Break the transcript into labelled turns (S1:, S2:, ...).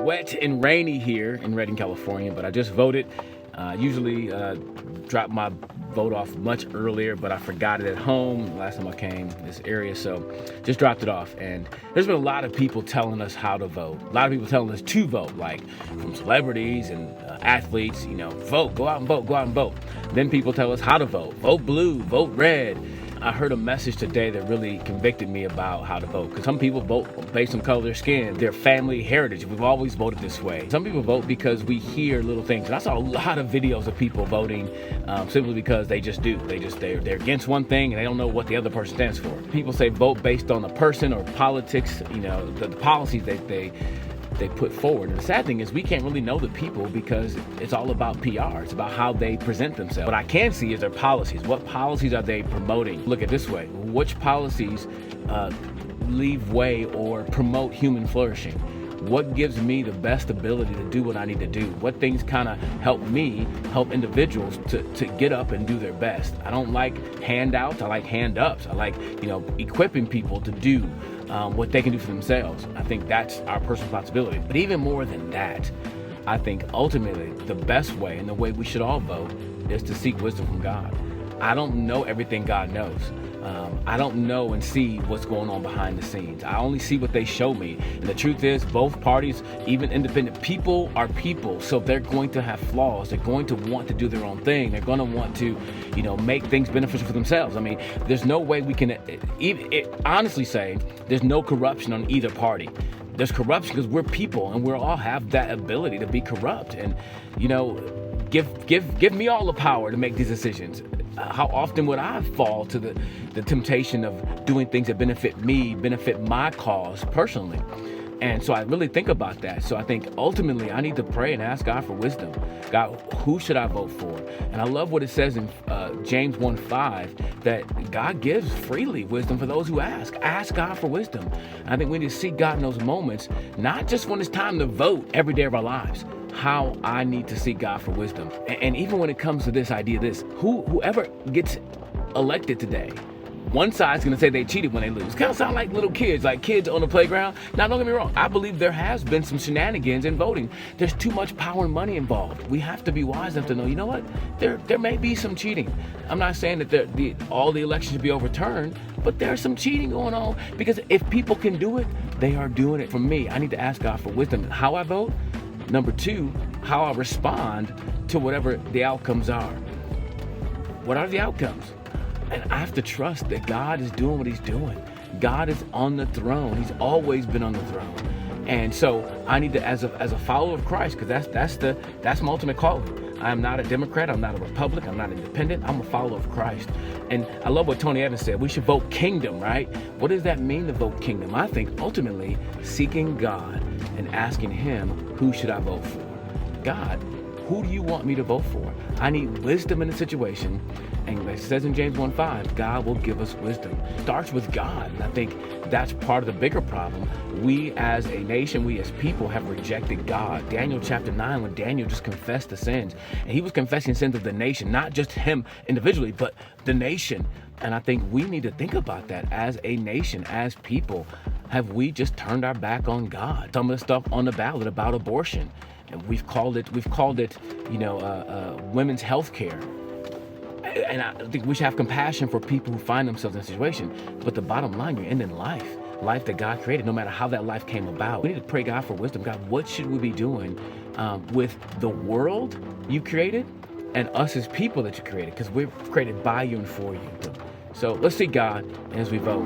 S1: wet and rainy here in Redding, California, but I just voted. Usually drop my vote off much earlier, but I forgot it at home last time I came to this area, so just dropped it off. And there's been a lot of people telling us how to vote. A lot of people telling us to vote, like from celebrities and athletes, vote, go out and vote, go out and vote. Then people tell us how to vote. Vote blue, vote red. I heard a message today that really convicted me about how to vote. Because some people vote based on color of their skin, their family heritage. We've always voted this way. Some people vote because we hear little things. And I saw a lot of videos of people voting simply because they just do. They're against one thing and they don't know what the other person stands for. People say vote based on a person or politics, the policies they put forward. And the sad thing is we can't really know the people because it's all about PR. It's about how they present themselves. What I can see is their policies. What policies are they promoting? Look at it this way. Which policies leave way or promote human flourishing? What gives me the best ability to do what I need to do? What things kind of help individuals to get up and do their best? I don't like handouts. I like hand-ups. I like, equipping people to do what they can do for themselves. I think that's our personal responsibility. But even more than that, I think ultimately the best way and the way we should all vote is to seek wisdom from God. I don't know everything God knows. I don't know and see what's going on behind the scenes. I only see what they show me. And the truth is, both parties, even independent people, are people. So they're going to have flaws. They're going to want to do their own thing. They're going to want to, make things beneficial for themselves. I mean, there's no way we can honestly say there's no corruption on either party. There's corruption because we're people and we all have that ability to be corrupt. And, give me all the power to make these decisions. How often would I fall to the temptation of doing things that benefit me, benefit my cause personally? And so I really think about that. So I think ultimately I need to pray and ask God for wisdom. God, who should I vote for? And I love what it says in James 1:5 that God gives freely wisdom for those who ask. Ask God for wisdom. I think we need to seek God in those moments, not just when it's time to vote every day of our lives. How I need to seek God for wisdom. And even when it comes to this idea, whoever gets elected today, one side's gonna say they cheated when they lose. Kind of sound like little kids, like kids on the playground. Now, don't get me wrong. I believe there has been some shenanigans in voting. There's too much power and money involved. We have to be wise enough to know, you know what? There may be some cheating. I'm not saying that all the elections should be overturned, but there's some cheating going on because if people can do it, they are doing it. For me, I need to ask God for wisdom. How I vote. Number two, how I respond to whatever the outcomes are. What are the outcomes? And I have to trust that God is doing what he's doing. God is on the throne. He's always been on the throne. And so I need to, as a follower of Christ, because that's my ultimate calling. I'm not a Democrat. I'm not a Republican. I'm not independent. I'm a follower of Christ. And I love what Tony Evans said. We should vote kingdom, right? What does that mean to vote kingdom? I think ultimately seeking God and asking him, who should I vote for? God, who do you want me to vote for? I need wisdom in the situation. And it says in James 1:5, God will give us wisdom. It starts with God. And I think that's part of the bigger problem. We as a nation, we as people have rejected God. Daniel chapter 9, when Daniel just confessed the sins. And he was confessing sins of the nation, not just him individually, but the nation. And I think we need to think about that as a nation, as people. Have we just turned our back on God? Some of the stuff on the ballot about abortion, and we've called it, women's health care. And I think we should have compassion for people who find themselves in a situation. But the bottom line, you're ending life that God created, no matter how that life came about. We need to pray God for wisdom. God, what should we be doing with the world you created and us as people that you created? Because we're created by you and for you. So let's see God as we vote.